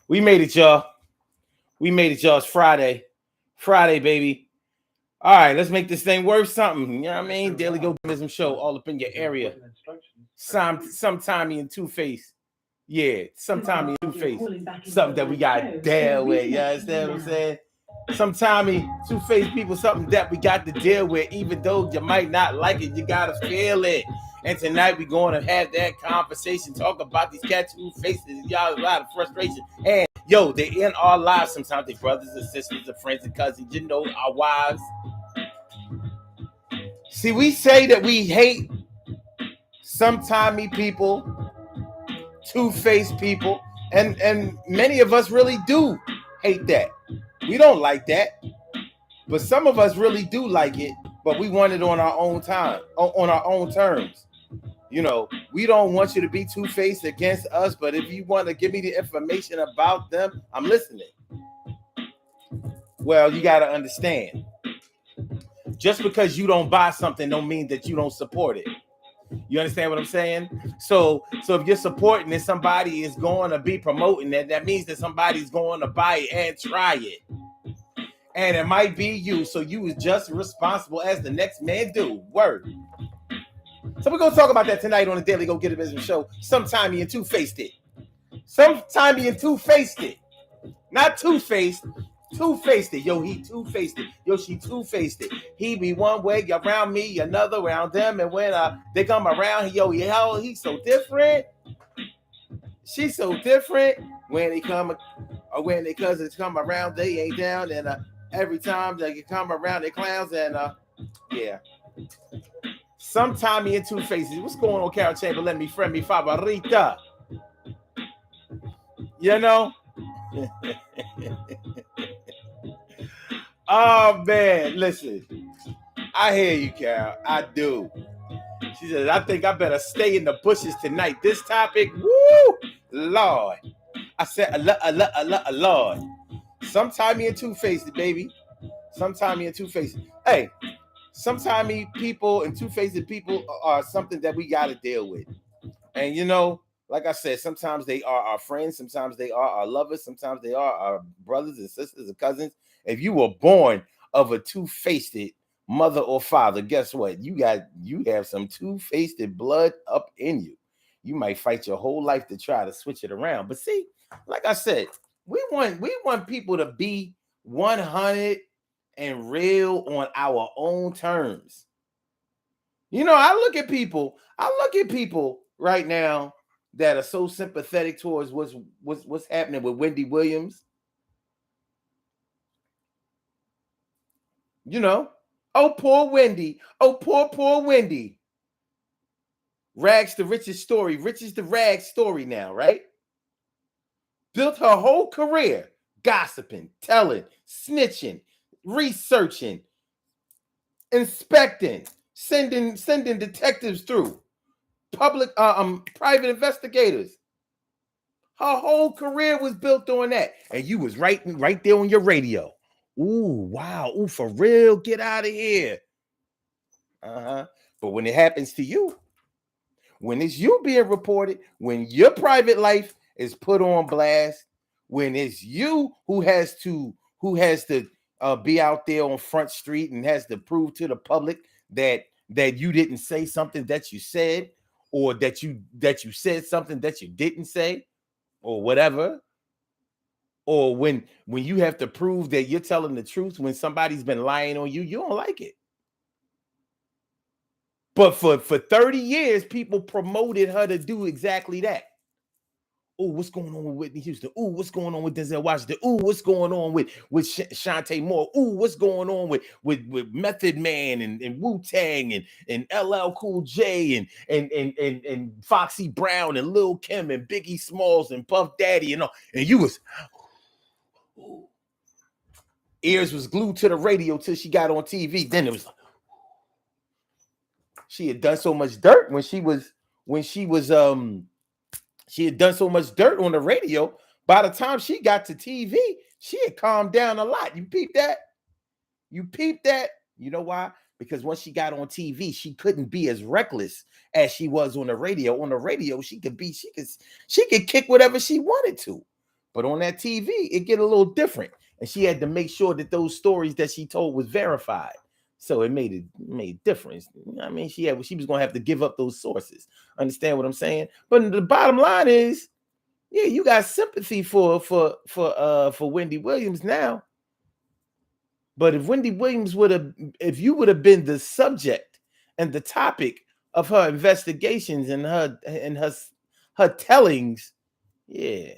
We made it, y'all. We made it, y'all. It's Friday. Friday, baby. All right, let's make this thing worth something. You know what I mean? Daily Go Show all up in your area. Sometimey and Two-Faced. Yeah, Sometimey and Two-Faced. Something that we got to deal with. You understand what I'm saying? Sometimey, Two-Faced people, something that we got to deal with. Even though you might not like it, you got to feel it. And tonight we're going to have that conversation, talk about these cat Two-Faces. Y'all, a lot of frustration. And yo, they're in our lives sometimes. They're brothers and sisters and friends and cousins, you know, our wives. See, we say that we hate Sometimey people, Two-Faced people, and many of us really do hate that. We don't like that. But some of us really do like it, but we want it on our own time, on our own terms. You know, we don't want you to be two-faced against us, but if you want to give me the information about them, I'm listening. Well, you got to understand. Just because you don't buy something don't mean that you don't support it. You understand what I'm saying? So if you're supporting it, somebody is going to be promoting it. That means that somebody's going to buy it and try it. And it might be you. So you is just responsible as the next man do. Word. So we're going to talk about that tonight on the Daily Go Get It Business Show. Sometimey and Two-Faced. Sometimey and Two-Faced. Not Two-Faced. Two-Faced. Yo, he Two-Faced. Yo, she Two-Faced. He be one way around me, another around them. And when they come around, he's so different. She's so different. When they come, or when they cousins come around, they ain't down. And every time they come around, they clowns. And yeah. Sometimey and Two-Faces. What's going on, Carol Chamberlain? Me friend, me favorita. You know? Oh, man. Listen. I hear you, Carol. I do. She says, I think I better stay in the bushes tonight. This topic, woo, Lord. I said, Lord. Sometimey and Two-Faced, baby. Sometimey and Two-Faced. Hey. Sometimey people and Two-Faced people are something that we got to deal with. And, you know, like I said, sometimes they are our friends. Sometimes they are our lovers. Sometimes they are our brothers and sisters and cousins. If you were born of a Two-Faced mother or father, guess what? You have some Two-Faced blood up in you. You might fight your whole life to try to switch it around. But see, like I said, we want people to be 100 and real on our own terms. You know, I look at people right now that are so sympathetic towards what's happening with Wendy Williams. You know, oh, poor Wendy. Oh, poor Wendy. Rags to riches story. Riches to rags story now, right? Built her whole career gossiping, telling, snitching, researching, inspecting, sending detectives through, private investigators. Her whole career was built on that, and you was right there on your radio. Ooh, wow, ooh, for real, get out of here. But when it happens to you, when it's you being reported, when your private life is put on blast, when it's you who has to be out there on Front Street and has to prove to the public that you didn't say something that you said, or that you said something that you didn't say, or whatever, or when you have to prove that you're telling the truth when somebody's been lying on you, you don't like it. But for 30 years, people promoted her to do exactly that. Oh, what's going on with Whitney Houston? Oh, what's going on with Denzel Washington? Oh, what's going on with Shantae Moore? Oh, what's going on with Method Man and Wu-Tang and LL Cool J and Foxy Brown and Lil Kim and Biggie Smalls and Puff Daddy and all. And you was ears was glued to the radio till she got on TV. Then it was like, she had done so much dirt when she had done so much dirt on the radio. By the time she got to TV, she had calmed down a lot. You peeped that? You know why? Because once she got on TV, she couldn't be as reckless as she was on the radio. On the radio, she could kick whatever she wanted to. But on that TV, it get a little different. And she had to make sure that those stories that she told was verified. So it made difference. I mean, she was gonna have to give up those sources. Understand what I'm saying? But the bottom line is, yeah, you got sympathy for Wendy Williams now. But if Wendy Williams if you would have been the subject and the topic of her investigations and her tellings, yeah.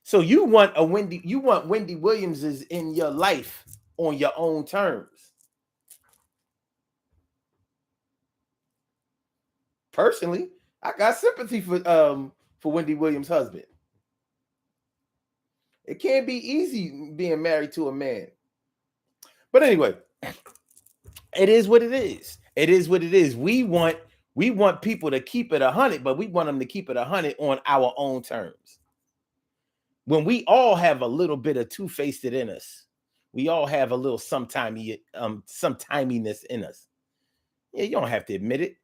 So you want Wendy Williams is in your life on your own terms. Personally, I got sympathy for Wendy Williams' husband. It can't be easy being married to a man. But anyway, it is what it is. It is what it is. We want people to keep it 100, but we want them to keep it 100 on our own terms. When we all have a little bit of two-faced in us, we all have a little sometiminess in us. Yeah, you don't have to admit it.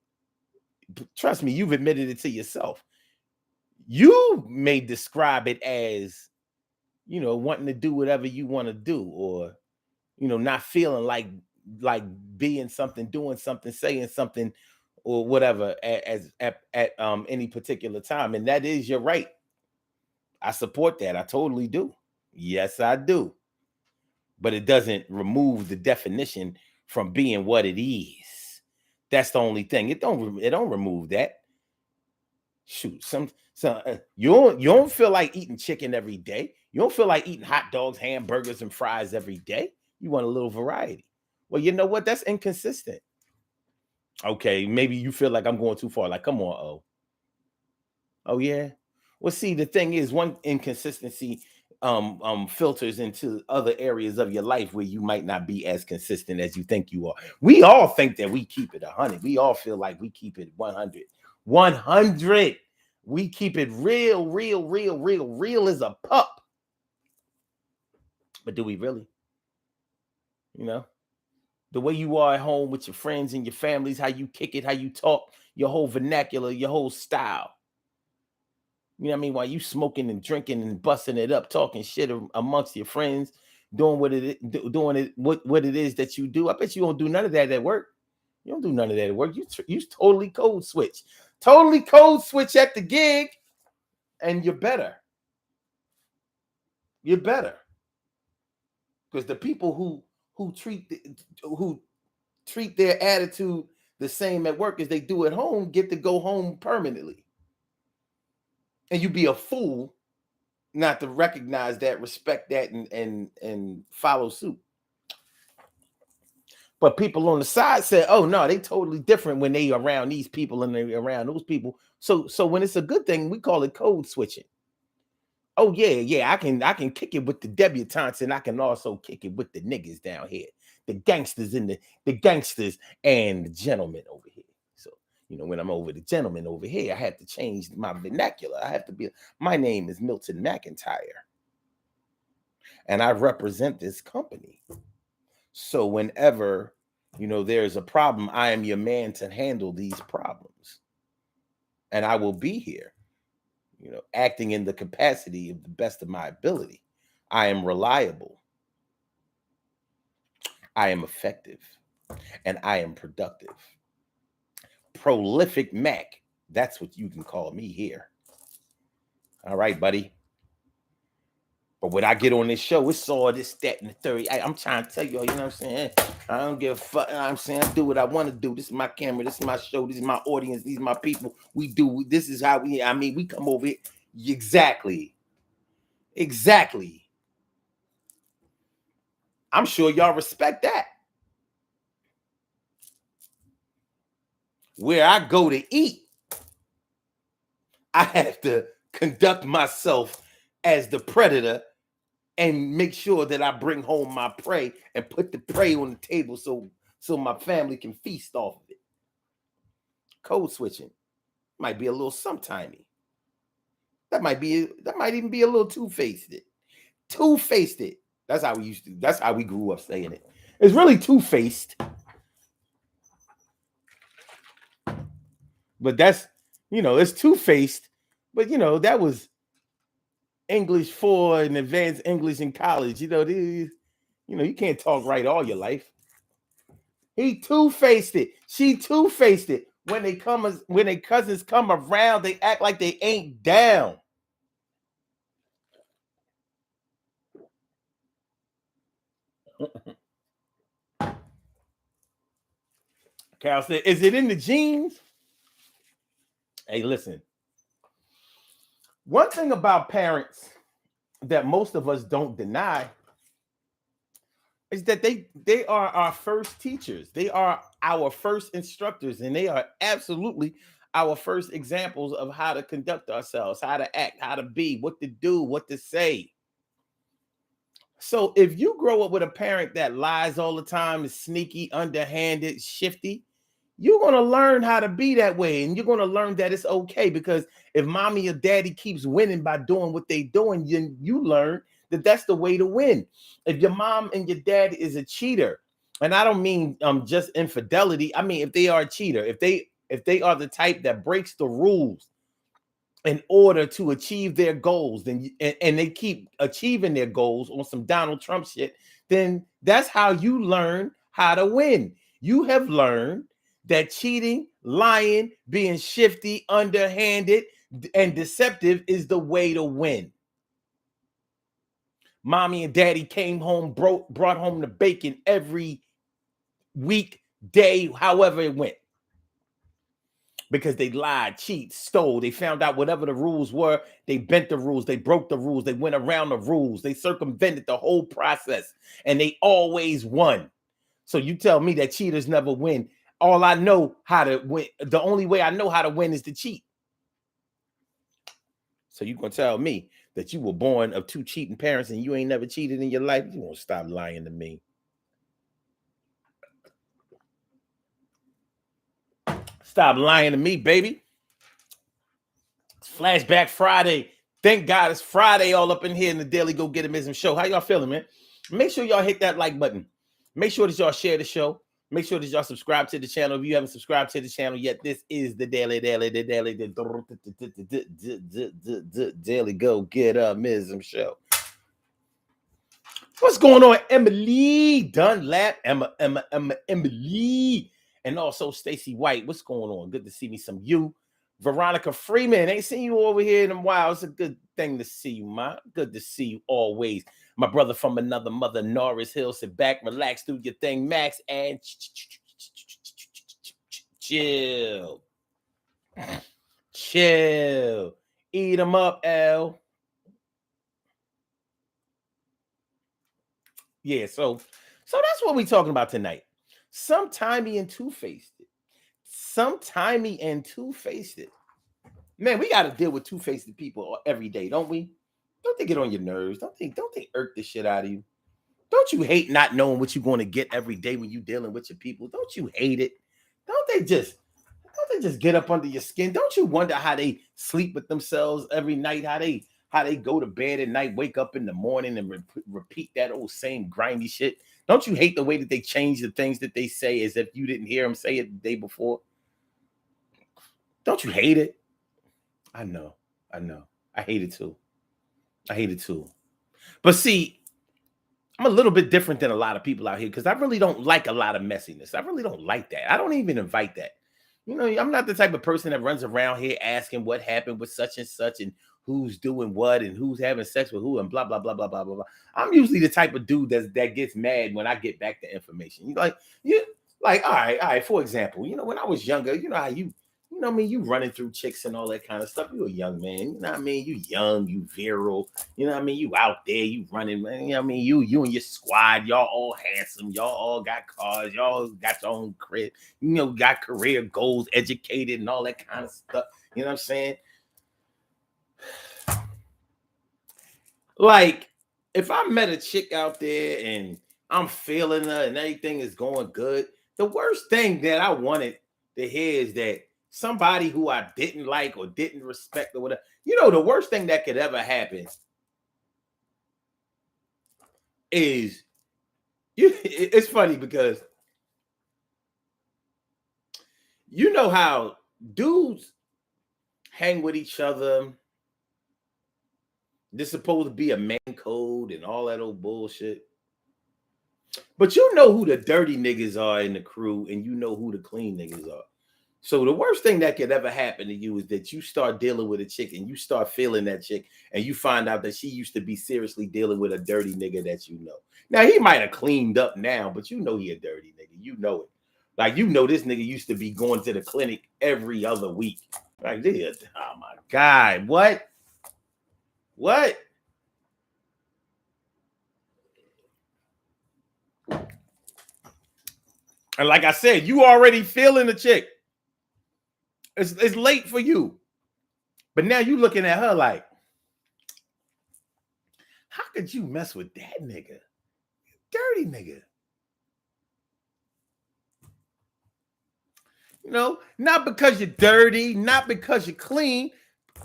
Trust me, you've admitted it to yourself. You may describe it as, wanting to do whatever you want to do, or, not feeling like being something, doing something, saying something, or whatever at any particular time. And that is your right. I support that. I totally do. Yes, I do. But it doesn't remove the definition from being what it is. That's the only thing. It don't remove that. Shoot, you don't feel like eating chicken every day. You don't feel like eating hot dogs, hamburgers, and fries every day. You want a little variety. Well, you know what? That's inconsistent. Okay, maybe you feel like I'm going too far. Like, come on, oh yeah. Well, see, the thing is, one inconsistency filters into other areas of your life where you might not be as consistent as you think you are. We all think that we keep it 100. We all feel like we keep it 100. 100. We keep it real as a pup. But do we really? The way you are at home with your friends and your families, how you kick it, how you talk, your whole vernacular, your whole style. You know what I mean? While you smoking and drinking and busting it up, talking shit amongst your friends, doing what it is that you do. I bet you don't do none of that at work. You don't do none of that at work. You totally code switch. Totally code switch at the gig, and you're better. You're better. Because the people who treat their attitude the same at work as they do at home get to go home permanently. And you be a fool not to recognize that, respect that, and follow suit. But people on the side said, "Oh no, they totally different when they around these people and they around those people." So when it's a good thing, we call it code switching. Oh yeah, I can kick it with the debutantes, and I can also kick it with the niggas down here, the gangsters and the gangsters and the gentlemen over here. So when I'm over the gentleman over here, I have to change my vernacular. I have to be. My name is Milton McIntyre, and I represent this company. So whenever there's a problem, I am your man to handle these problems, and I will be here. Acting in the capacity of the best of my ability. I am reliable. I am effective. And I am productive. Prolific Mac. That's what you can call me here. All right, buddy. But when I get on this show, it's all this, that, and the 30. I'm trying to tell you, you know what I'm saying? I don't give a fuck. You know what I'm saying? I do what I want to do. This is my camera. This is my show. This is my audience. These are my people. This is how we come over here. Exactly. I'm sure y'all respect that. Where I go to eat, I have to conduct myself as the predator and make sure that I bring home my prey and put the prey on the table so my family can feast off of it. Code switching might be a little sometimey. That might even be a little two-faced. Two-faced. That's how we grew up saying it. It's really two-faced. But that's, it's two-faced. But that was English 4 and advanced English in college. You can't talk right all your life. He two-faced it. She two-faced it. When their cousins come around, they act like they ain't down. Cal said, "Is it in the genes?" Hey, listen. One thing about parents that most of us don't deny is that they are our first teachers. They are our first instructors, and they are absolutely our first examples of how to conduct ourselves, how to act, how to be, what to do, what to say. So if you grow up with a parent that lies all the time, is sneaky, underhanded, shifty, you're going to learn how to be that way. And you're going to learn that it's okay, because if mommy or daddy keeps winning by doing what they're doing, then you learn that that's the way to win. If your mom and your dad is a cheater, and I don't mean just infidelity, I mean if they are a cheater, if they are the type that breaks the rules in order to achieve their goals, then and they keep achieving their goals on some Donald Trump shit, then that's how you learn how to win. You have learned that cheating, lying, being shifty, underhanded, and deceptive is the way to win. Mommy and daddy came home, brought home the bacon every week, day, however it went, because they lied, cheat, stole. They found out whatever the rules were. They bent the rules. They broke the rules. They went around the rules. They circumvented the whole process, and they always won. So you tell me that cheaters never win. All I know how to win, the only way I know how to win is to cheat. So you gonna tell me that you were born of two cheating parents and you ain't never cheated in your life? You won't stop lying to me. Stop lying to me, baby. It's Flashback Friday. Thank God it's Friday all up in here in the Daily Go Getimism show. How y'all feeling, man? Make sure y'all hit that like button. Make sure that y'all share the show. Make sure that y'all subscribe to the channel. If you haven't subscribed to the channel yet, this is the Daily Go Getimism show. What's going on, Emily Dunlap, Emily, and also Stacy White? What's going on? Good to see me some you. Veronica Freeman, ain't seen you over here in a while. It's a good thing to see you, ma. Good to see you always. My brother from another mother, Norris Hill. Sit back, relax, do your thing, Max, and chill. Chill. Eat them up, L. Yeah, so that's what we're talking about tonight. Sometimey and Two-Faceded. Sometimey and Two-Faceded. Man, we got to deal with two-faced people every day, don't we? Don't they get on your nerves? Don't they irk the shit out of you? Don't you hate not knowing what you're going to get every day when you're dealing with your people? Don't you hate it? Don't they just get up under your skin? Don't you wonder how they sleep with themselves every night? How they go to bed at night, wake up in the morning, and repeat that old same grindy shit? Don't you hate the way that they change the things that they say as if you didn't hear them say it the day before? Don't you hate it? I know. I hate it too. But see, I'm a little bit different than a lot of people out here because I really don't like a lot of messiness. I really don't like that. I don't even invite that. I'm not the type of person that runs around here asking what happened with such and such and who's doing what and who's having sex with who and blah, blah, blah, blah, blah, blah, blah. I'm usually the type of dude that gets mad when I get back the information. All right. For example, when I was younger, how you running through chicks and all that kind of stuff. You a young man, you know what I mean? You young, you virile, you know what I mean? You out there, you running, man. You know what I mean? You and your squad, y'all all handsome, y'all all got cars, y'all got your own crib, got career goals, educated and all that kind of stuff. You know what I'm saying? Like, if I met a chick out there and I'm feeling her and everything is going good, the worst thing that I wanted to hear is that somebody who I didn't like or didn't respect or whatever, the worst thing that could ever happen is it's funny because how dudes hang with each other This supposed to be a man code and all that old bullshit. But you know who the dirty niggas are in the crew, and you know who the clean niggas are. So the worst thing that could ever happen to you is that you start dealing with a chick and you start feeling that chick and you find out that she used to be seriously dealing with a dirty nigga that you know. Now he might have cleaned up now, but you know he a dirty nigga. You know it. Like you know this nigga used to be going to the clinic every other week. Like this, oh my God, what? What? And like I said, you already feeling the chick. It's late for you. But now you looking at her like, how could you mess with that nigga? Dirty nigga. You know, not because you're dirty, not because you're clean,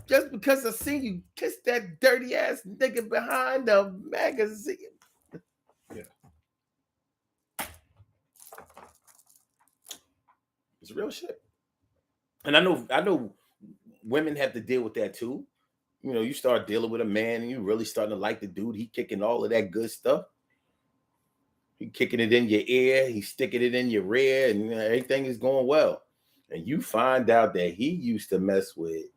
just because I seen you kiss that dirty ass nigga behind the magazine. Yeah. It's real shit. And I know women have to deal with that too. You know, you start dealing with a man and you really starting to like the dude. He kicking all of that good stuff. He kicking it in your ear. He's sticking it in your rear, and everything is going well. And you find out that he used to mess with.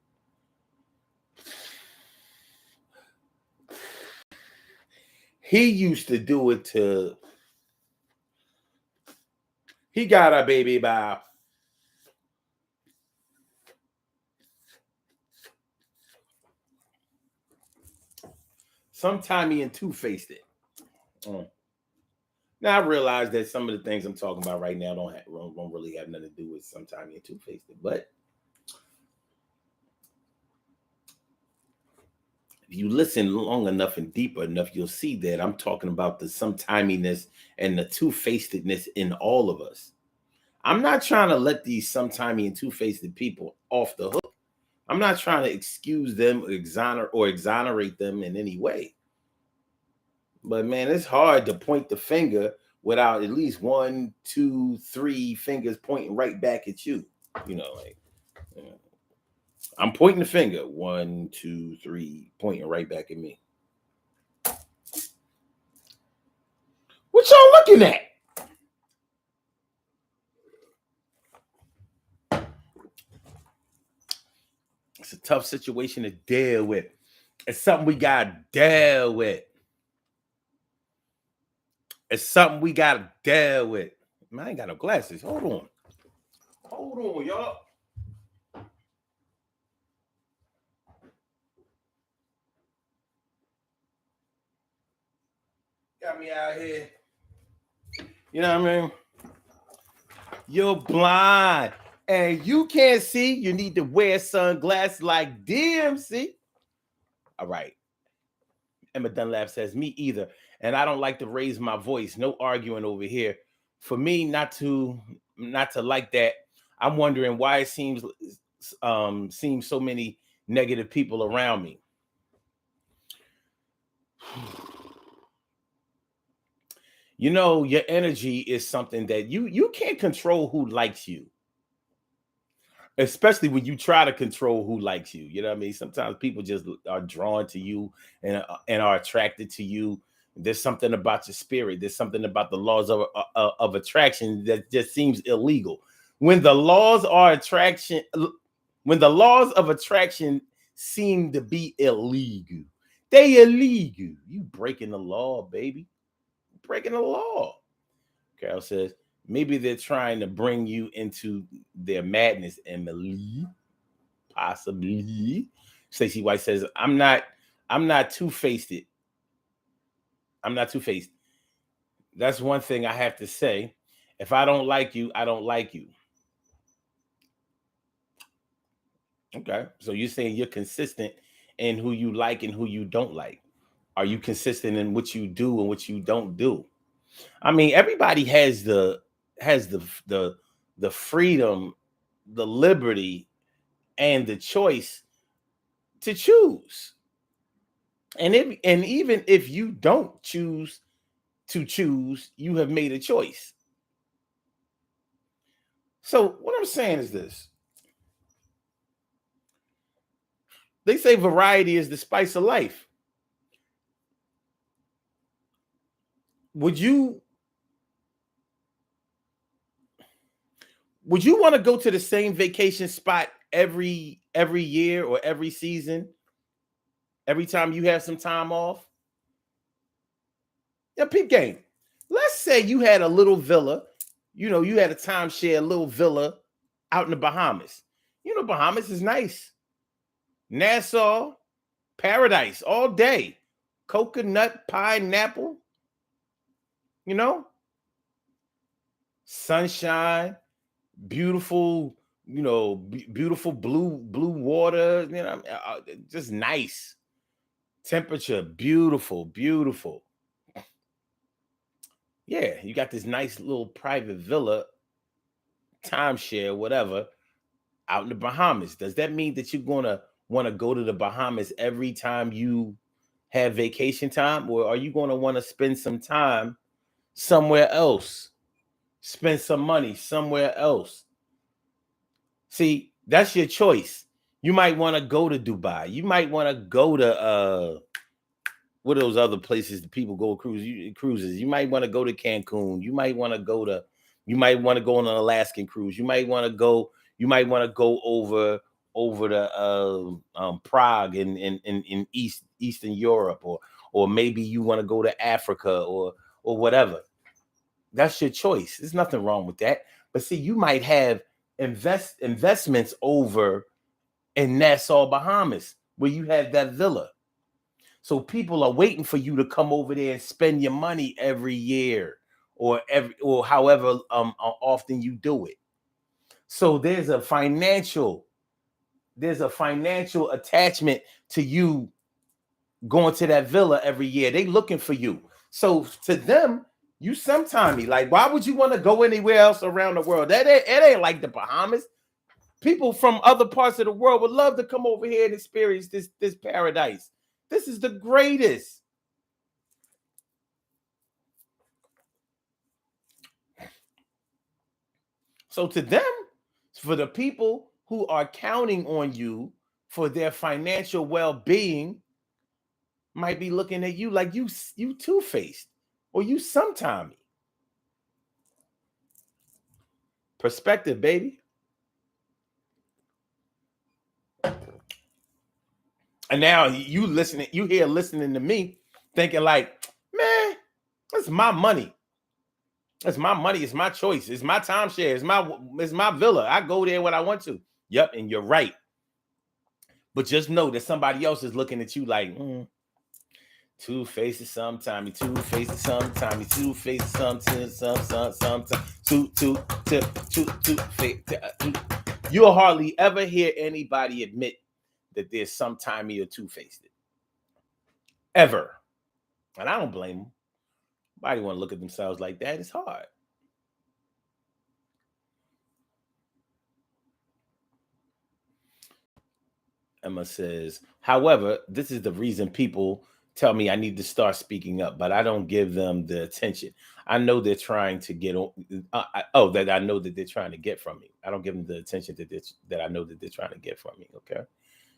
He used to do it to. He got a baby by. Sometimey and Two-Faceded. Now I realize that some of the things I'm talking about right now don't really have nothing to do with Sometimey and Two-Faceded, but if you listen long enough and deeper enough, you'll see that I'm talking about the sometiminess and the two-facedness in all of us. I'm not trying to let these sometimey and two-faced people off the hook. I'm not trying to excuse them or exonerate them in any way. But man, it's hard to point the finger without at least 1, 2, 3 fingers pointing right back at you. You know, like I'm pointing the finger. 1, 2, 3, pointing right back at me. What y'all looking at? It's a tough situation to deal with. It's something we got to deal with. It's something we got to deal with. Man, I ain't got no glasses. Hold on. Hold on, y'all. Got me out here. You know what I mean? You're blind and you can't see. You need to wear sunglasses like DMC. All right. Emma Dunlap says, me either. And I don't like to raise my voice. No arguing over here. For me, not to like that. I'm wondering why it seems so many negative people around me. You know, your energy is something that you can't control who likes you. Especially when you try to control who likes you. You know what I mean? Sometimes people just are drawn to you and are attracted to you. There's something about your spirit. There's something about the laws of attraction that just seems illegal. When the laws of attraction seem to be illegal, they illegal. You breaking the law, baby. Breaking the law. Carol says, maybe they're trying to bring you into their madness, Emily. Possibly. Stacey White says, I'm not two-faced. I'm not two-faced. That's one thing I have to say. If I don't like you, I don't like you. Okay. So you're saying you're consistent in who you like and who you don't like. Are you consistent in what you do and what you don't do? I mean, everybody has the freedom, the liberty, and the choice to choose. And even if you don't choose to choose, you have made a choice. So what I'm saying is this. They say variety is the spice of life. would you want to go to the same vacation spot every year or every season? Every time you have some time off? Yeah, peep game. Let's say you had a little villa, you had a timeshare little villa out in the Bahamas. Bahamas is nice. Nassau, paradise all day. Coconut, pineapple, sunshine, beautiful, beautiful blue water, just nice. Temperature, beautiful. Yeah, you got this nice little private villa, timeshare, whatever, out in the Bahamas. Does that mean that you're going to want to go to the Bahamas every time you have vacation time? Or are you going to want to spend some time somewhere else? Spend some money somewhere else? See, that's your choice. You might want to go to Dubai. You might want to go to what are those other places that people go cruises? You might want to go to Cancun. You might want to go on an Alaskan cruise. You might want to go over to Prague in Eastern Europe, or maybe you want to go to Africa or whatever. That's your choice. There's nothing wrong with that. But see, you might have investments over in Nassau, Bahamas, where you have that villa. So people are waiting for you to come over there and spend your money every year or however often you do it. So there's a financial attachment to you going to that villa every year. They looking for you. So to them, you sometimey. Like, why would you want to go anywhere else around the world? It ain't like the Bahamas. People from other parts of the world would love to come over here and experience this paradise. This is the greatest. So to them, for the people who are counting on you for their financial well-being, might be looking at you like you two-faced or you sometimey. Perspective, baby. And now you listening to me thinking like, man, it's my money. It's my money. It's my choice. It's my timeshare. It's my villa. I go there when I want to. Yep, and you're right. But just know that somebody else is looking at you like, two-faced sometime, two-faced sometime, two-faced sometime, two-faced. You'll hardly ever hear anybody admit that there's sometimey or two-faced. Ever. And I don't blame them. Nobody want to look at themselves like that. It's hard. Emma says, however, this is the reason people tell me I need to start speaking up, but I don't give them the attention. I know they're trying to get on. That I know that they're trying to get from me. I don't give them the attention that I know that they're trying to get from me. Okay.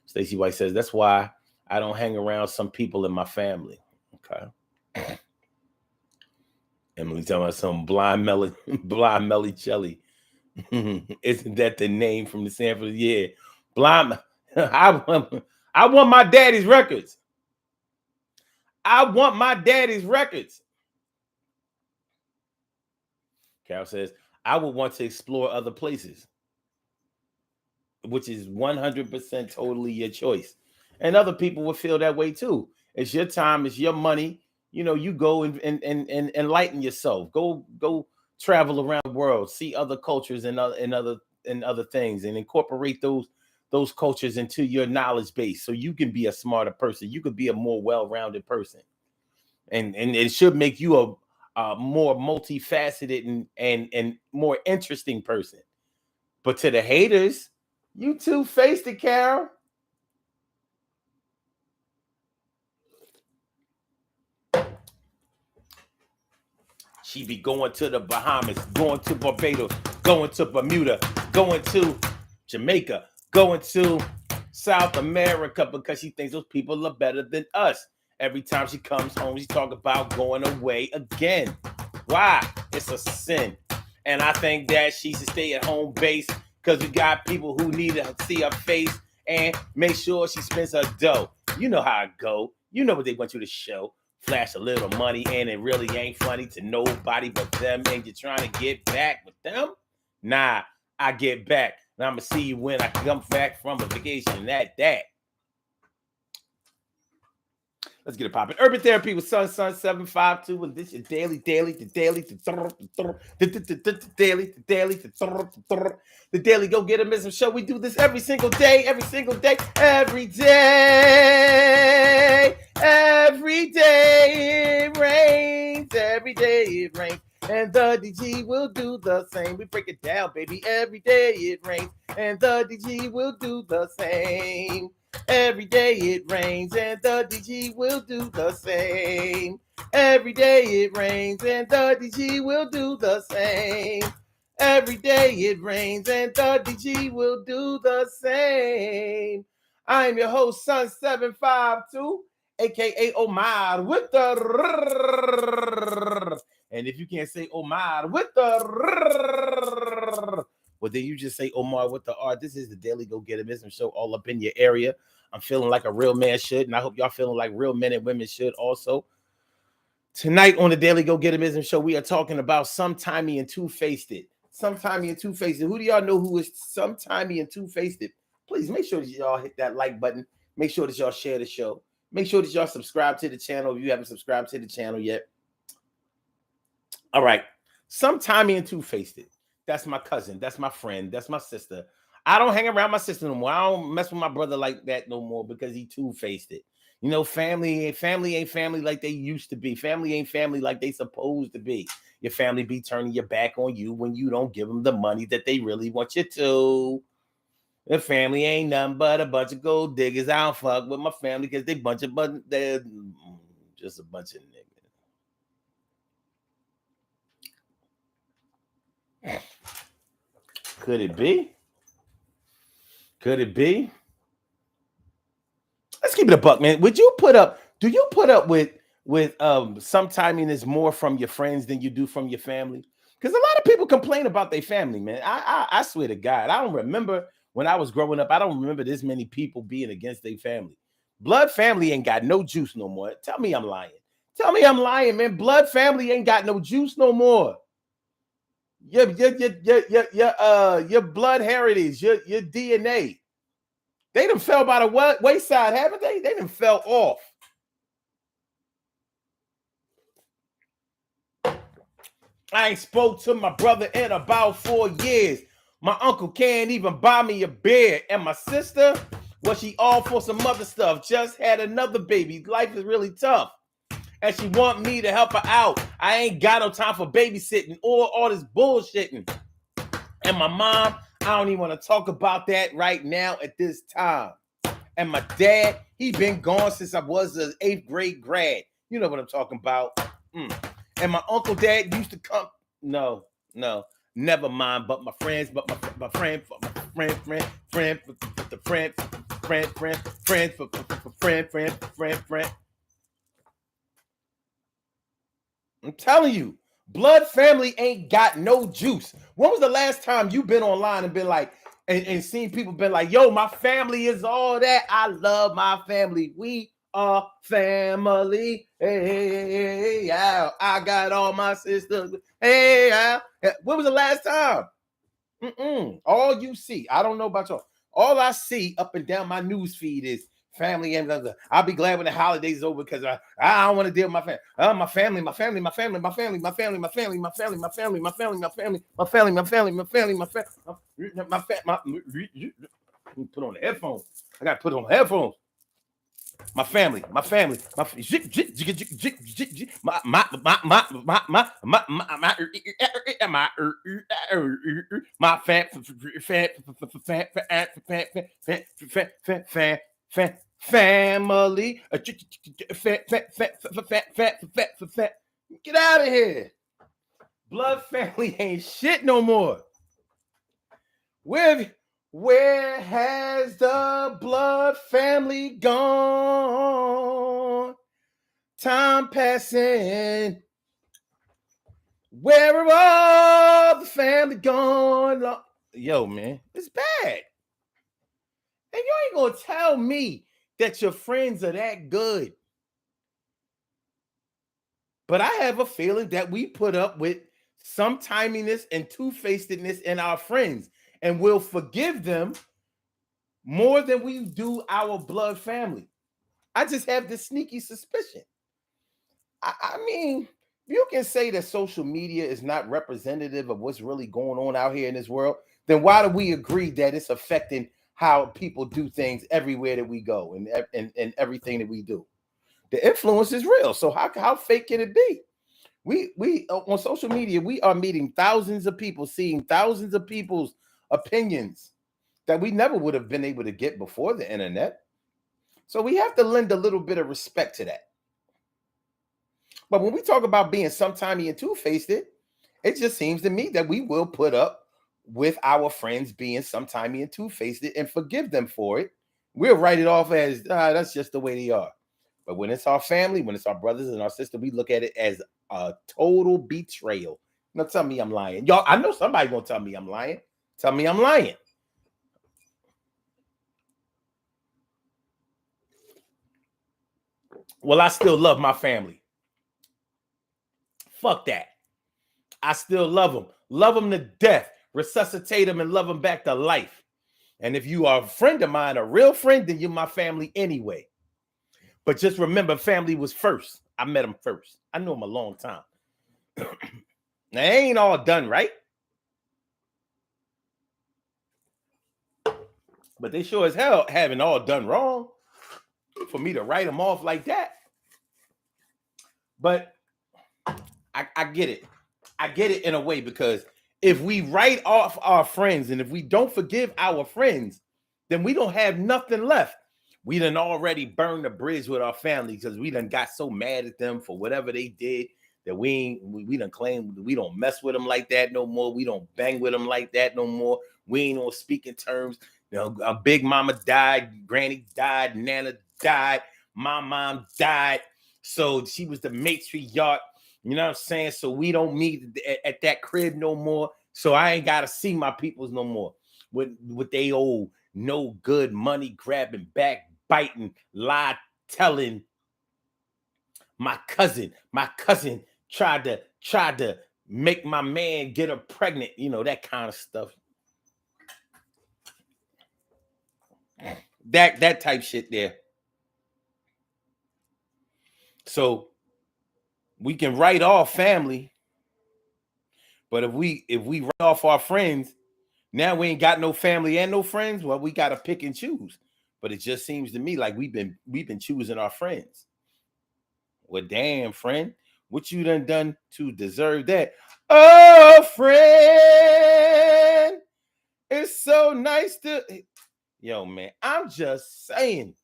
Stacey White says, that's why I don't hang around some people in my family. Okay. Emily talking about some blind Melly Jelly. Isn't that the name from the Sanford? Yeah. Blind. I want my daddy's records. I want my daddy's records. Carol says, I would want to explore other places, which is 100% totally your choice. And other people would feel that way too. It's your time, it's your money. You go and enlighten yourself. Go travel around the world, see other cultures and other things, and incorporate those cultures into your knowledge base so you can be a smarter person. You could be a more well-rounded person. And it should make you a more multifaceted and more interesting person. But to the haters, you two-faced it, Carol. She be going to the Bahamas, going to Barbados, going to Bermuda, going to Jamaica, going to South America because she thinks those people are better than us. Every time she comes home, she talk about going away again. Why? It's a sin. And I think that she should stay at home base because we got people who need to see her face and make sure she spends her dough. You know how it go. You know what they want you to show. Flash a little money and it really ain't funny to nobody but them. And you're trying to get back with them? Nah, I get back. And I'm going to see you when I come back from a vacation. That. Let's get it popping. Urban Therapy with Sun 752, and this is daily, the daily Go Get 'Em show. We do this every single day, every day it rains, and the DG will do the same. We break it down, baby. Every day it rains, and the DG will do the same. Every day it rains and the DG will do the same. Every day it rains and the DG will do the same. Every day it rains and the DG will do the same. I am your host, Sun 752, aka Omar with the and if you can't say Omar with the well, then you just say Omar with the R. This is the Daily Go Get 'Em show all up in your area. I'm feeling like a real man should, and I hope y'all feeling like real men and women should also. Tonight on the Daily Go Get 'Em show, we are talking about Sometimey and Two-Faceded. Sometimey and Two-Faceded. Who do y'all know who is Sometimey and Two-Faceded? Please make sure that y'all hit that like button. Make sure that y'all share the show. Make sure that y'all subscribe to the channel if you haven't subscribed to the channel yet. All right. Sometimey and Two-Faceded. That's my cousin. That's my friend. That's my sister. I don't hang around my sister no more. I don't mess with my brother like that no more because he two-faced it. You know, family ain't family like they used to be. Family ain't family like they supposed to be. Your family be turning your back on you when you don't give them the money that they really want you to. The family ain't nothing but a bunch of gold diggers. I don't fuck with my family because they're just a bunch of niggas. Could it be? Could it be? Let's keep it a buck, man. Do you put up with sometimeiness more from your friends than you do from your family? Because a lot of people complain about their family, man. I swear to God, I don't remember when I was growing up. I don't remember this many people being against their family. Blood family ain't got no juice no more. Tell me I'm lying. Tell me I'm lying, man. Blood family ain't got no juice no more. Your blood heritage, your DNA. They done fell by the wayside, haven't they? They done fell off. I ain't spoke to my brother in about 4 years. My uncle can't even buy me a beer. And my sister, well, she all for some other stuff. Just had another baby. Life is really tough. And she want me to help her out. I ain't got no time for babysitting or all this bullshitting. And my mom, I don't even want to talk about that right now at this time. And my dad, he been gone since I was an 8th grade grad. You know what I'm talking about. And my uncle dad used to come. No, never mind. But my friends, friend. I'm telling you, blood family ain't got no juice. When was the last time you been online and been like, and seen people been like, yo, my family is all that. I love my family. We are family. Hey, yeah. I got all my sisters. Hey, yeah. When was the last time? All you see, I don't know about y'all. All I see up and down my news feed is family and other. I'll be glad when the holidays is over because I don't want to deal with my family. My family. Put on the headphones. I got to put on the headphones. My family. My family. Get out of here. Blood family ain't shit no more. Where has the blood family gone? Time passing. Where are all the family gone? Yo, man, it's bad. And you ain't gonna tell me that your friends are that good. But I have a feeling that we put up with sometiminess and two-facedness in our friends, and we'll forgive them more than we do our blood family. I just have this sneaky suspicion. I mean, you can say that social media is not representative of what's really going on out here in this world, then why do we agree that it's affecting how people do things everywhere that we go and everything that we do? The influence is real. So how fake can it be? We on social media, we are meeting thousands of people, seeing thousands of people's opinions that we never would have been able to get before the internet. So we have to lend a little bit of respect to that. But when we talk about being sometimey and two-faced, it just seems to me that we will put up with our friends being sometimey and two-faced and forgive them for it. We'll write it off as that's just the way they are. But when it's our family, when it's our brothers and our sister, we look at it as a total betrayal. Now tell me I'm lying. Y'all, I know somebody gonna tell me I'm lying. Tell me I'm lying. Well, I still love my family. Fuck that. I still love them. Love them to death. Resuscitate them and love them back to life. And if you are a friend of mine, a real friend, then you're my family anyway. But just remember, family was first. I met them first. I knew them a long time. Now, it ain't all done right. But they sure as hell haven't all done wrong for me to write them off like that. But I get it. I get it in a way, because if we write off our friends and if we don't forgive our friends, then we don't have nothing left. We done already burned the bridge with our family because we done got so mad at them for whatever they did that we done claimed we don't mess with them like that no more. We don't bang with them like that no more. We ain't on speaking terms. You know, our big mama died, granny died, nana died, my mom died. So she was the matriarch. You know what I'm saying? So we don't meet at that crib no more. So I ain't got to see my peoples no more with they old no good money grabbing, backbiting, lie telling. My cousin tried to make my man get her pregnant. You know, that kind of stuff. That type shit there. So we can write off family, but if we write off our friends, now we ain't got no family and no friends. Well, we got to pick and choose. But it just seems to me like we've been choosing our friends. Well, damn, friend, what you done to deserve that? Oh, friend, it's so nice to. Yo, man, I'm just saying.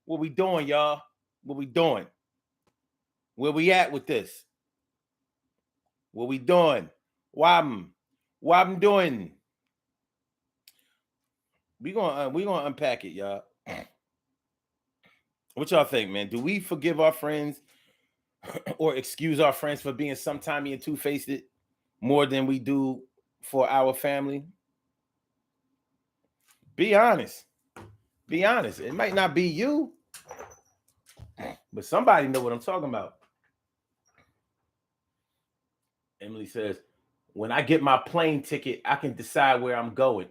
What we doing, y'all? What we doing? Where we at with this? What we doing? What I'm doing? We gonna unpack it, y'all. What y'all think, man? Do we forgive our friends or excuse our friends for being sometimey and two-faced more than we do for our family? Be honest. Be honest. It might not be you, but somebody know what I'm talking about. Emily says, when I get my plane ticket, I can decide where I'm going.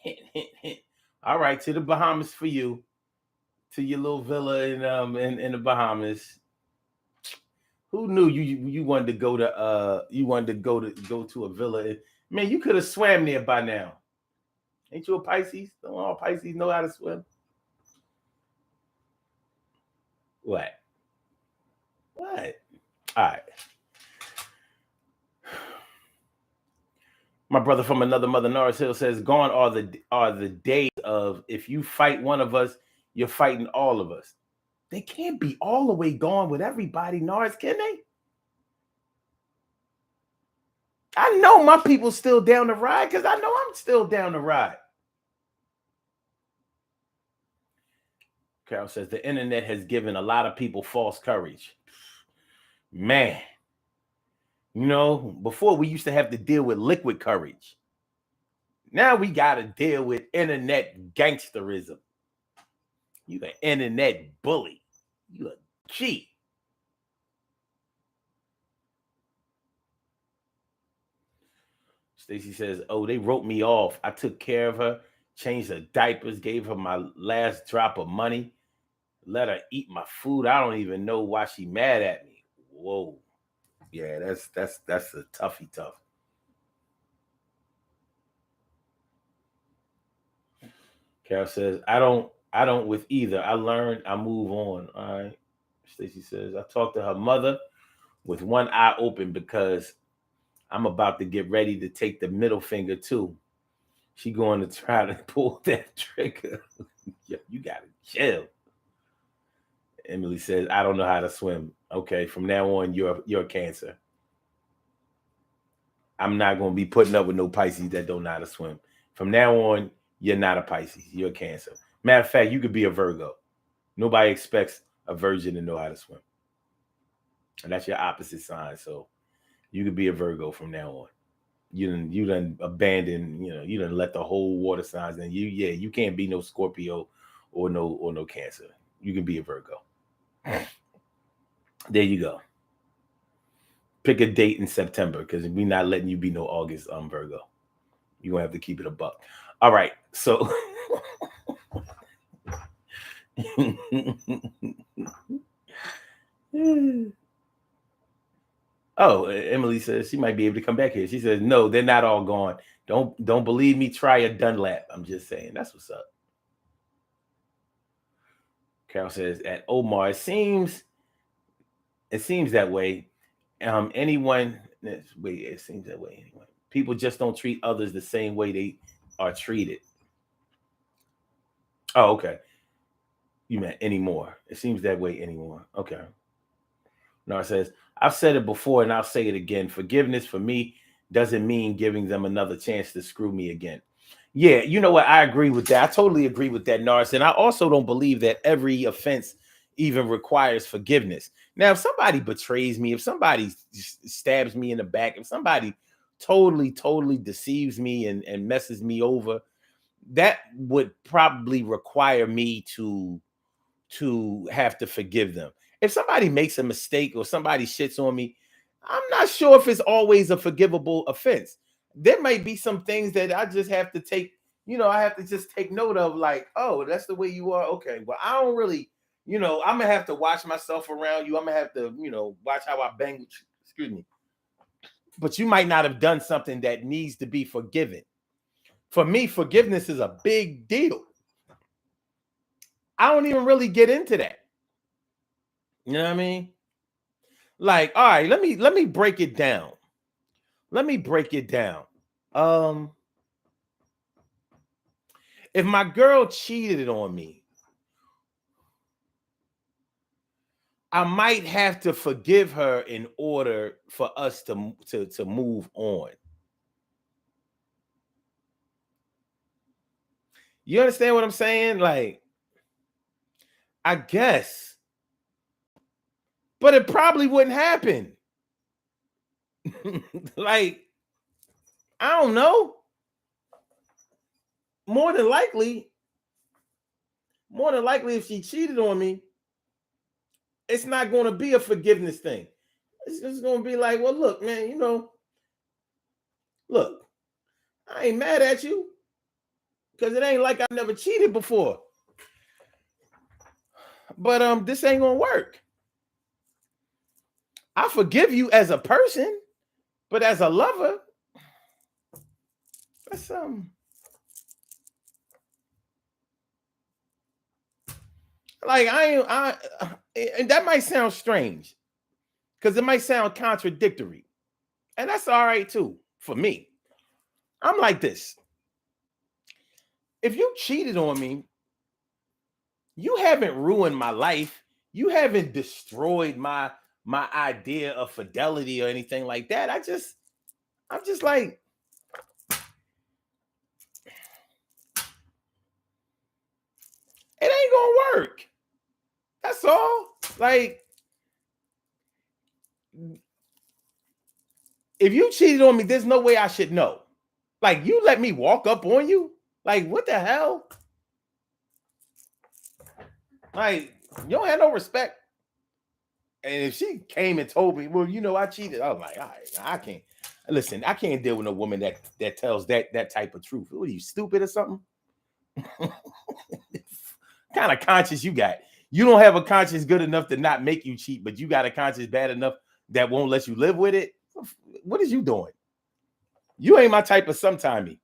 Hint, hint, hint. All right, to the Bahamas for you, to your little villa in the Bahamas. Who knew you wanted to go to go to a villa? Man, you could have swam there by now. Ain't you a Pisces? Don't all Pisces know how to swim? What? What? All right. My brother from another mother, Norris Hill, says, "Gone are the days of if you fight one of us, you're fighting all of us." They can't be all the way gone with everybody, Norris, can they? I know my people still down the ride because I know I'm still down the ride. Carol says the internet has given a lot of people false courage. Man, before we used to have to deal with liquid courage. Now we got to deal with internet gangsterism. You an internet bully. You a cheat. Stacy says, oh, they wrote me off. I took care of her, changed her diapers, gave her my last drop of money, let her eat my food. I don't even know why she mad at me. Whoa. Yeah, that's a toughie tough. Carol says, I don't with either. I learned, I move on. All right. Stacy says, I talked to her mother with one eye open because I'm about to get ready to take the middle finger too. She going to try to pull that trigger. Yo, you gotta chill. Emily says, I don't know how to swim. Okay, from now on, you're Cancer. I'm not gonna be putting up with no Pisces that don't know how to swim. From now on, you're not a Pisces. You're a Cancer. Matter of fact, you could be a Virgo. Nobody expects a virgin to know how to swim. And that's your opposite sign. So you could be a Virgo from now on. You done abandon, you done let the whole water signs in. You can't be no Scorpio or no Cancer. You can be a Virgo. There you go. Pick a date in September because we're not letting you be no August Virgo. You're gonna have to keep it a buck. All right, so oh, Emily says she might be able to come back here. She says, no, they're not all gone. Don't believe me, try a Dunlap. I'm just saying, that's what's up. Carol says, at Omar, it seems that way. It seems that way anyway. People just don't treat others the same way they are treated. Oh, okay. You meant anymore. It seems that way anymore. Okay. Nara says, I've said it before and I'll say it again. Forgiveness for me doesn't mean giving them another chance to screw me again. Yeah, you know what? I agree with that. I totally agree with that, Nars. And I also don't believe that every offense even requires forgiveness. Now, if somebody betrays me, if somebody stabs me in the back, if somebody totally deceives me and messes me over, that would probably require me to have to forgive them. If somebody makes a mistake or somebody shits on me, I'm not sure if it's always a forgivable offense. There might be some things that I just have to take, I have to just take note of, like, oh, that's the way you are. Okay. Well, I don't really, I'm gonna have to watch myself around you. I'm gonna have to, watch how I bang, excuse me. But you might not have done something that needs to be forgiven. For me, forgiveness is a big deal. I don't even really get into that. You know what I mean? Like, all right, let me break it down. Let me break it down. If my girl cheated on me, I might have to forgive her in order for us to move on. You understand what I'm saying? Like, I guess. But it probably wouldn't happen. Like, I don't know. More than likely, if she cheated on me, it's not going to be a forgiveness thing. It's just going to be like, well, look, man, look, I ain't mad at you because it ain't like I never cheated before. But this ain't going to work. I forgive you as a person, but as a lover, that's like and that might sound strange because it might sound contradictory, and that's all right too for me. I'm like this: if you cheated on me, you haven't ruined my life. You haven't destroyed my idea of fidelity or anything like that. I'm just like, it ain't gonna work. That's all. Like, if you cheated on me, there's no way I should know. Like, you let me walk up on you? Like, what the hell? Like, you don't have no respect. And if she came and told me, well, I cheated, I'm like, all right, I can't. Listen, I can't deal with a woman that tells that type of truth. What are you, stupid or something? Kind of conscience you got? You don't have a conscience good enough to not make you cheat, but you got a conscience bad enough that won't let you live with it. What is you doing? You ain't my type of sometimey.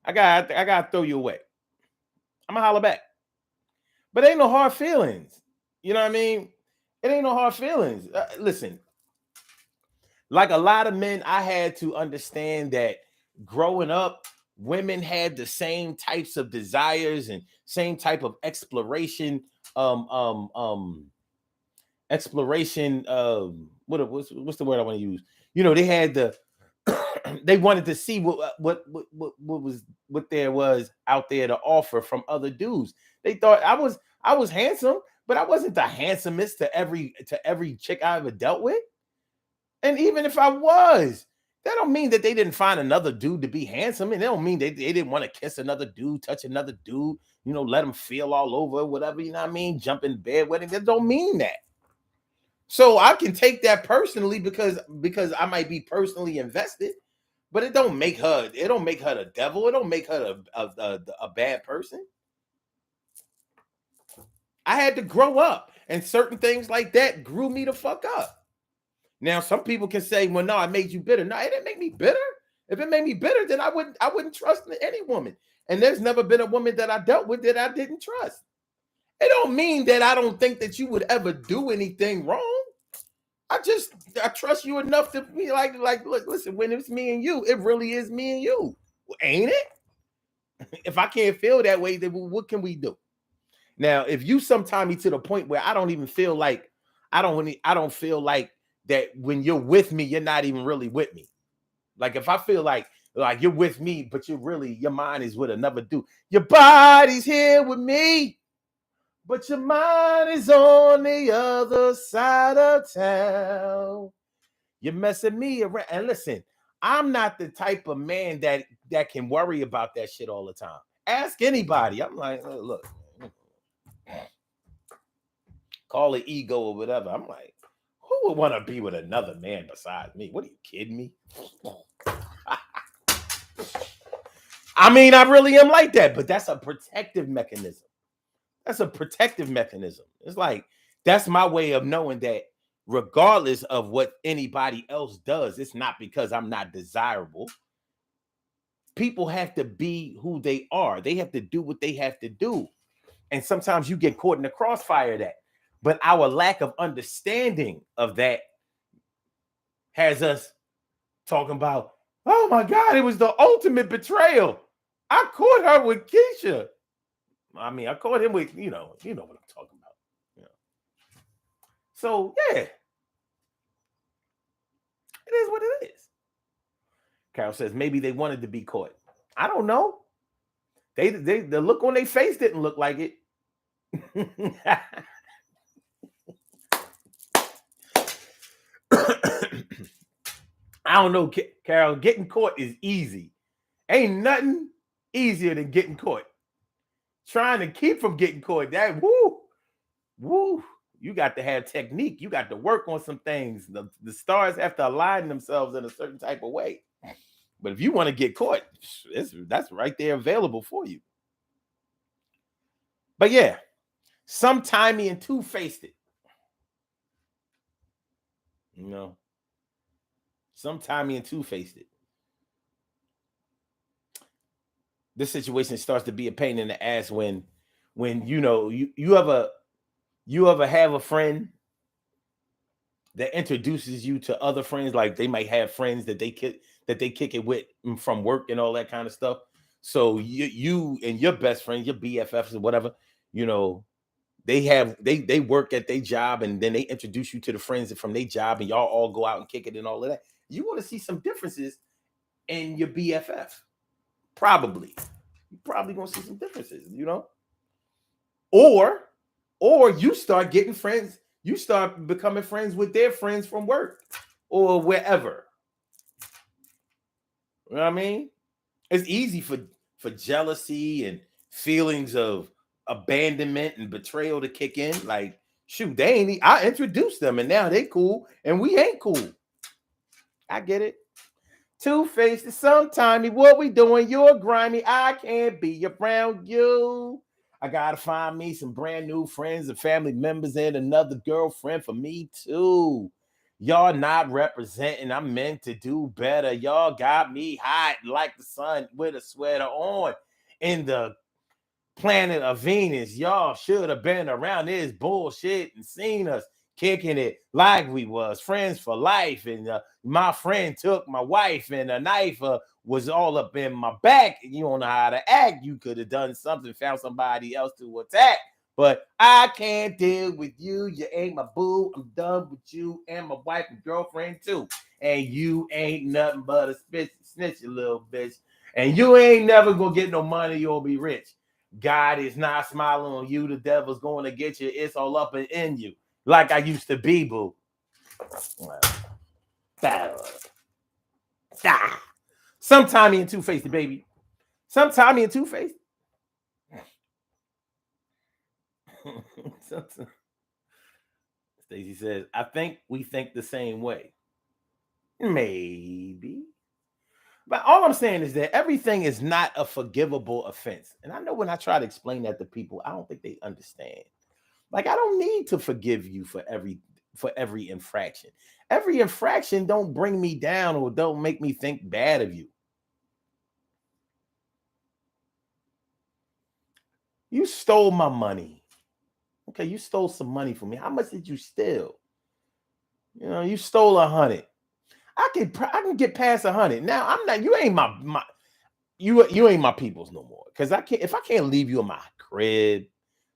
I gotta throw you away. I'm gonna holler back. But ain't no hard feelings. You know what I mean? It ain't no hard feelings. Listen, like a lot of men, I had to understand that growing up, women had the same types of desires and same type of exploration. Exploration. What's the word I want to use? They had the they wanted to see what there was out there to offer from other dudes. They thought I was handsome, but I wasn't the handsomest to every chick I ever dealt with. And even if I was, that don't mean that they didn't find another dude to be handsome. And they don't mean they didn't want to kiss another dude, touch another dude, let them feel all over, whatever, you know what I mean? Jump in bed with him. That don't mean that. So I can take that personally because I might be personally invested, but it don't make her the devil. It don't make her a bad person. I had to grow up, and certain things like that grew me the fuck up. Now, some people can say, well, no, I made you bitter. No, it didn't make me bitter. If it made me bitter, then I wouldn't trust any woman. And there's never been a woman that I dealt with that I didn't trust. It don't mean that I don't think that you would ever do anything wrong. I trust you enough to be like, look, listen, when it's me and you, it really is me and you. Ain't it? If I can't feel that way, then what can we do? Now, if you sometime to the point where I don't even feel like I don't feel like that when you're with me, you're not even really with me. Like if I feel like you're with me, but your mind is with another dude. Your body's here with me, but your mind is on the other side of town. You're messing me around. And listen, I'm not the type of man that can worry about that shit all the time. Ask anybody. I'm like, oh, look, call it ego or whatever. I'm like, who would want to be with another man besides me? What are you kidding me? I mean, I really am like that, but that's a protective mechanism. That's a protective mechanism. It's like, that's my way of knowing that regardless of what anybody else does, it's not because I'm not desirable. People have to be who they are. They have to do what they have to do. And sometimes you get caught in the crossfire of that. But our lack of understanding of that has us talking about, oh my God, it was the ultimate betrayal. I caught her with Keisha. I mean, I caught him with, you know what I'm talking about. You know. So yeah, it is what it is. Carol says maybe they wanted to be caught. I don't know. They the look on their face didn't look like it. I don't know, Carol. Getting caught is easy. Ain't nothing easier than getting caught. Trying to keep from getting caught, that woo. You got to have technique. You got to work on some things. The stars have to align themselves in a certain type of way. But if you want to get caught, that's right there available for you. But yeah, Sometimey and Two-Faceded. You know, Sometimey and Two-Faceded. This situation starts to be a pain in the ass when you ever have a friend that introduces you to other friends. Like they might have friends that they kick it with from work and all that kind of stuff. So you and your best friend, your BFFs or whatever, they work at their job, and then they introduce you to the friends from their job, and y'all all go out and kick it and all of that. You want to see some differences in your BFF. Probably. You're probably gonna see some differences, Or Or you start getting friends. You start becoming friends with their friends from work or wherever. You know what I mean? It's easy for jealousy and feelings of abandonment and betrayal to kick in. Like, shoot, they ain't. I introduced them, and now they cool, and we ain't cool. I get it. Two-Faced, sometimey, what we doing? You're grimy. I can't be around you. I gotta find me some brand new friends and family members and another girlfriend for me too. Y'all not representing. I'm meant to do better. Y'all got me hot like the sun with a sweater on in the planet of Venus. Y'all should have been around this bullshit and seen us kicking it like we was friends for life. And my friend took my wife, and a knife was all up in my back. You don't know how to act. You could have done something, found somebody else to attack. But I can't deal with you. You ain't my boo. I'm done with you and my wife and girlfriend too. And you ain't nothing but a snitch, you little bitch. And you ain't never gonna get no money. You'll be rich. God is not smiling on you. The devil's going to get you. It's all up and in you. Like I used to be, boo. Sometimey and Two-Faced, baby. Sometimey and Two-Faced. Stacey says, I think we think the same way. Maybe. But all I'm saying is that everything is not a forgivable offense. And I know when I try to explain that to people, I don't think they understand. Like, I don't need to forgive you for every infraction. Every infraction don't bring me down or don't make me think bad of you. You stole my money. Okay, you stole some money from me. How much did you steal? You know, you stole 100. I can get past 100. Now I'm not. You ain't my you ain't my people's no more. Because if I can't leave you in my crib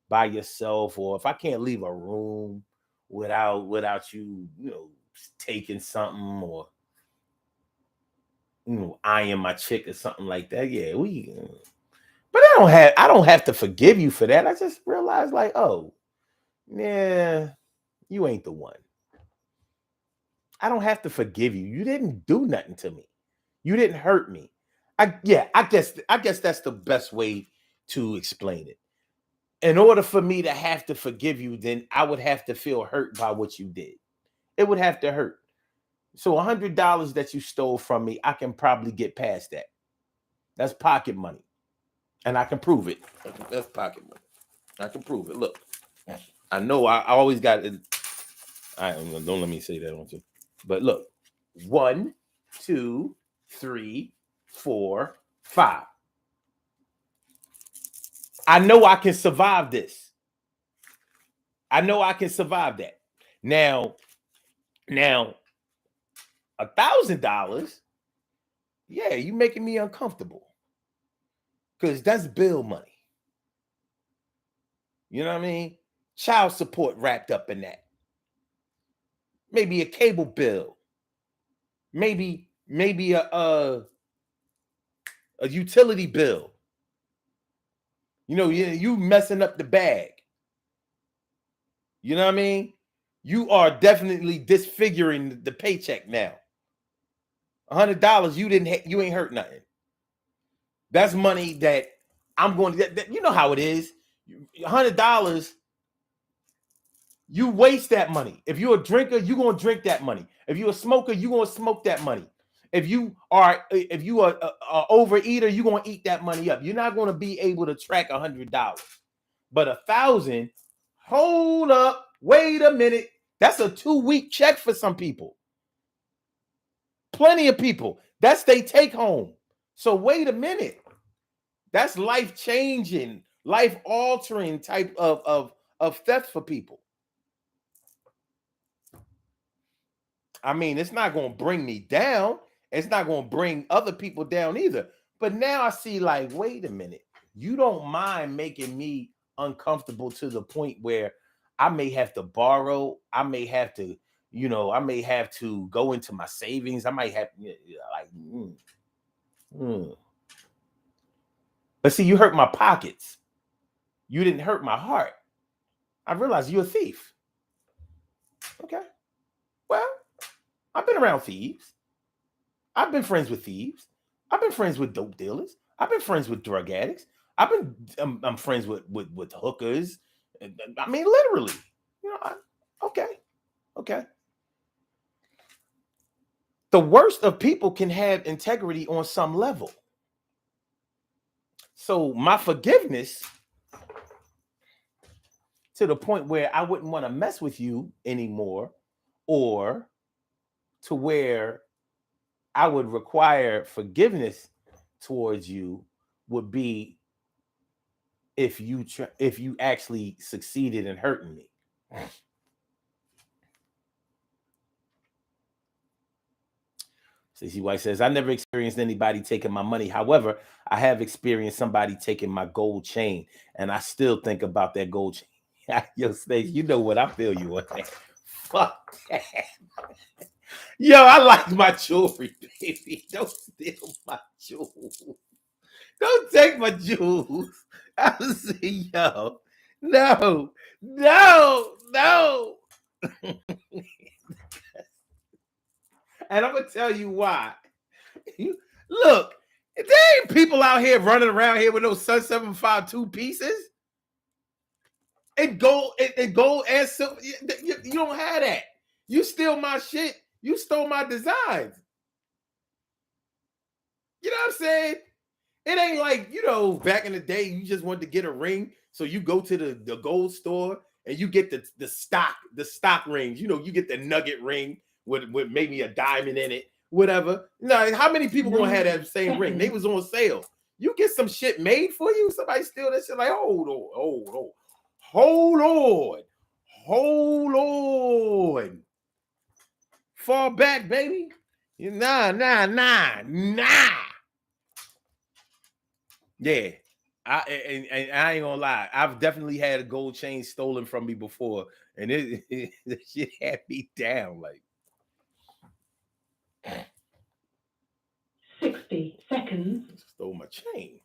by yourself, or if I can't leave a room without you, taking something, or eyeing my chick or something like that. Yeah, but I don't have to forgive you for that. I just realized, like, oh, yeah, you ain't the one. I don't have to forgive you. You didn't do nothing to me. You didn't hurt me. I guess that's the best way to explain it. In order for me to have to forgive you, then I would have to feel hurt by what you did. It would have to hurt. So $100 that you stole from me, I can probably get past that. That's pocket money. And I can prove it. That's pocket money. I can prove it. Look, I know I always got it. Don't let me say that on you. But look, 1, 2, 3, 4, 5. I know I can survive this. I know I can survive that. Now, $1,000, yeah, you making me uncomfortable. Because that's bill money. You know what I mean? Child support wrapped up in that. Maybe a cable bill. Maybe a utility bill. You messing up the bag. You know what I mean? You are definitely disfiguring the paycheck now. $100, you ain't hurt nothing. That's money that I'm going to. You know how it is. $100. You waste that money. If you're a drinker, you're gonna drink that money. If you're a smoker, you're gonna smoke that money. If you are a overeater, you're gonna eat that money up. You're not gonna be able to track $100. But 1,000, hold up, wait a minute. That's a 2-week check for some people. Plenty of people. That's they take home. So wait a minute. That's life-changing, life-altering type of theft for people. I mean, it's not going to bring me down. It's not going to bring other people down either. But now I see, like, wait a minute. You don't mind making me uncomfortable to the point where I may have to borrow. I may have to, go into my savings. I might have, But see, you hurt my pockets. You didn't hurt my heart. I realized you're a thief. Okay. Well, I've been around thieves. I've been friends with thieves. I've been friends with dope dealers. I've been friends with drug addicts. I'm friends with hookers. I mean, literally. You know, okay. The worst of people can have integrity on some level. So my forgiveness to the point where I wouldn't want to mess with you anymore, or to where I would require forgiveness towards you, would be if you actually succeeded in hurting me. Stacey White says, I never experienced anybody taking my money. However, I have experienced somebody taking my gold chain, and I still think about that gold chain. Yo, Stacey, you know what I feel you on that. Fuck that. Yo, I like my jewelry, baby. Don't steal my jewels. Don't take my jewels. I say, yo, no. And I'm gonna tell you why. Look, there ain't people out here running around here with those Sun 752 pieces and gold and silver. You don't have that. You steal my shit. You stole my designs. You know what I'm saying? It ain't like, back in the day, you just wanted to get a ring. So you go to the gold store and you get the stock rings. You get the nugget ring with maybe a diamond in it, whatever. No, how many people gonna have that same ring? They was on sale. You get some shit made for you, somebody steal that shit, like, hold on. Fall back, baby. Nah. Yeah. I ain't gonna lie. I've definitely had a gold chain stolen from me before, and it shit had me down. Like 60 seconds. Stole my chain.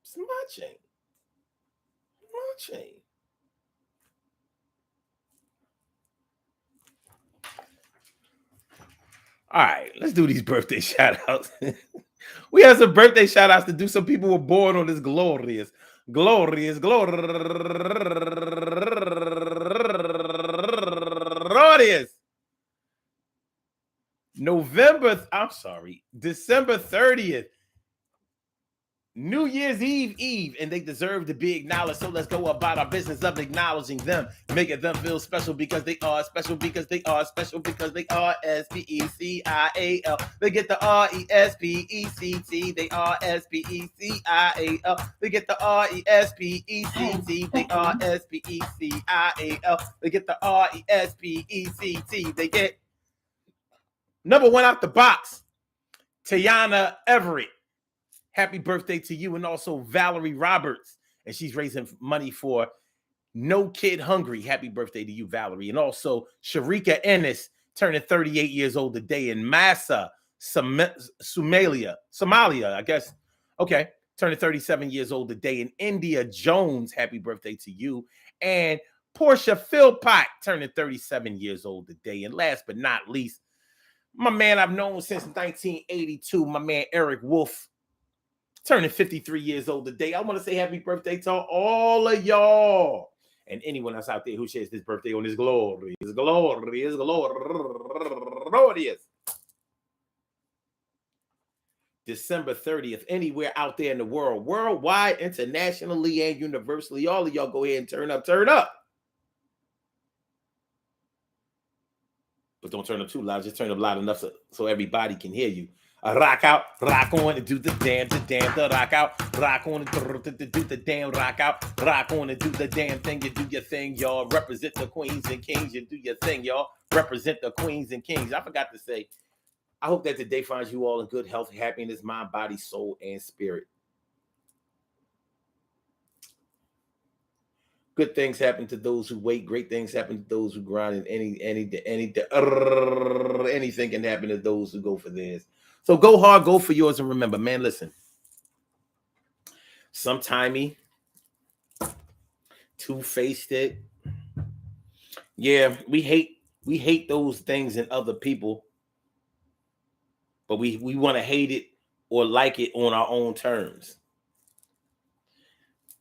It's my chain. My chain. All right, let's do these birthday shout outs. We have some birthday shout outs to do. Some people were born on this glorious December 30th. New Year's Eve, and they deserve to be acknowledged. So let's go about our business of acknowledging them, making them feel special because they are special, because they are special, because they are SPECIAL. They get the RESPECT. They are SPECIAL. They get the RESPECT. They are SPECIAL. They get the RESPECT. They get number one out the box, Tiana Everett. Happy birthday to you. And also Valerie Roberts. And she's raising money for No Kid Hungry. Happy birthday to you, Valerie. And also Sharika Ennis, turning 38 years old today in Massa, Somalia, I guess. Okay. Turning 37 years old today in India. Jones, happy birthday to you. And Portia Philpott, turning 37 years old today. And last but not least, my man I've known since 1982, my man Eric Wolf, turning 53 years old today. I want to say happy birthday to all of y'all. And anyone else out there who shares this birthday on this glorious. December 30th, anywhere out there in the world, worldwide, internationally, and universally, all of y'all go ahead and turn up. But don't turn up too loud. Just turn up loud enough so everybody can hear you. Rock out, rock on, and do the damn, the rock out, rock on, and do the damn, rock out, rock on, and do the damn thing. You do your thing, y'all. Represent the queens and kings. You do your thing, y'all. Represent the queens and kings. I forgot to say, I hope that today finds you all in good health, happiness, mind, body, soul, and spirit. Good things happen to those who wait. Great things happen to those who grind. And anything can happen to those who go for theirs. So go hard, go for yours, and remember, man, listen. Sometimey, Two-Faceded, Yeah, we hate those things in other people, but we want to hate it or like it on our own terms.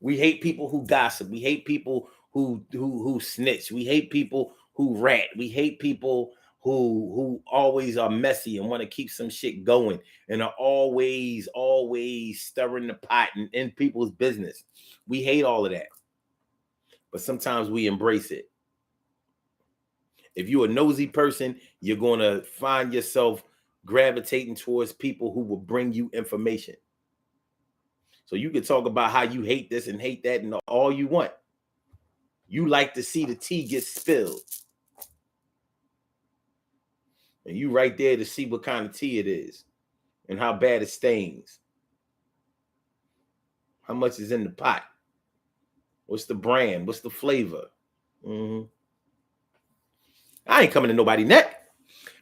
We hate people who gossip. We hate people who snitch. We hate people who rat. We hate people who always are messy and want to keep some shit going and are always stirring the pot in people's business. We hate all of that, but sometimes we embrace it. If you're a nosy person, you're going to find yourself gravitating towards people who will bring you information. So you can talk about how you hate this and hate that and all you want. You like to see the tea get spilled. And you right there to see what kind of tea it is and how bad it stains. How much is in the pot? What's the brand? What's the flavor? Mm-hmm. I ain't coming to nobody neck.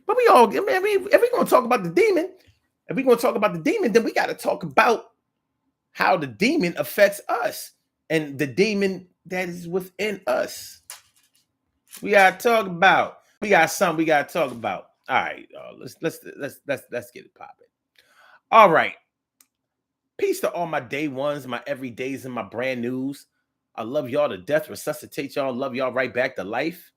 But we all, man, if we're going to talk about the demon, then we got to talk about how the demon affects us and the demon that is within us. We got to talk about. We got something we got to talk about. All right, let's get it popping. All right. Peace to all my day ones, my everydays, and my brand news. I love y'all to death, resuscitate y'all, love y'all right back to life.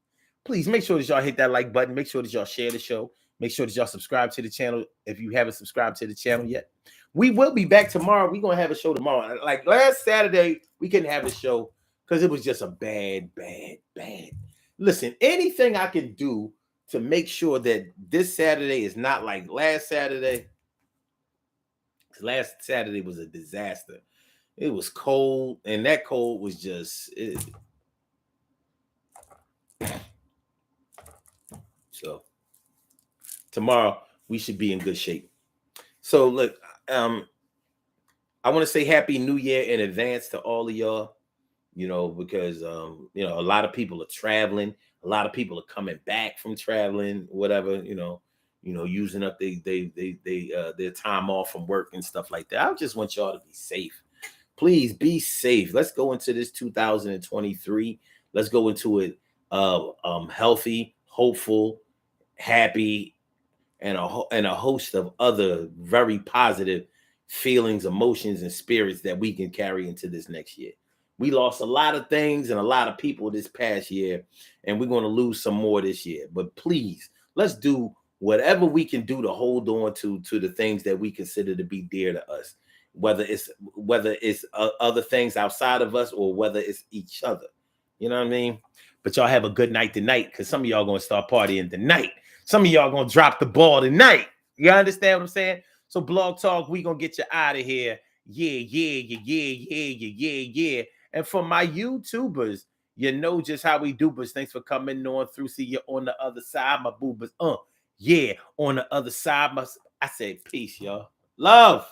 Please make sure that y'all hit that like button. Make sure that y'all share the show. Make sure that y'all subscribe to the channel if you haven't subscribed to the channel yet. We will be back tomorrow. We're going to have a show tomorrow. Like last Saturday, we couldn't have a show because it was just a bad. Listen, anything I can do to make sure that this Saturday is not like last Saturday. Last Saturday was a disaster. It was cold, and that cold was just so. Tomorrow we should be in good shape. So look, I want to say Happy New Year in advance to all of y'all. You know, because you know, a lot of people are traveling. A lot of people are coming back from traveling. Whatever, you know, using up their time off from work and stuff like that. I just want y'all to be safe. Please be safe. Let's go into this 2023. Let's go into it healthy, hopeful, happy, and a host of other very positive feelings, emotions, and spirits that we can carry into this next year. We lost a lot of things and a lot of people this past year, and we're going to lose some more this year. But please, let's do whatever we can do to hold on to the things that we consider to be dear to us, whether it's other things outside of us or whether it's each other. You know what I mean? But y'all have a good night tonight, because some of y'all going to start partying tonight. Some of y'all going to drop the ball tonight. You understand what I'm saying? So Blog Talk, we going to get you out of here. Yeah. And for my YouTubers, you know just how we do, but thanks for coming on through. See you on the other side, my boobers. Yeah, on the other side. I said peace, y'all. Love.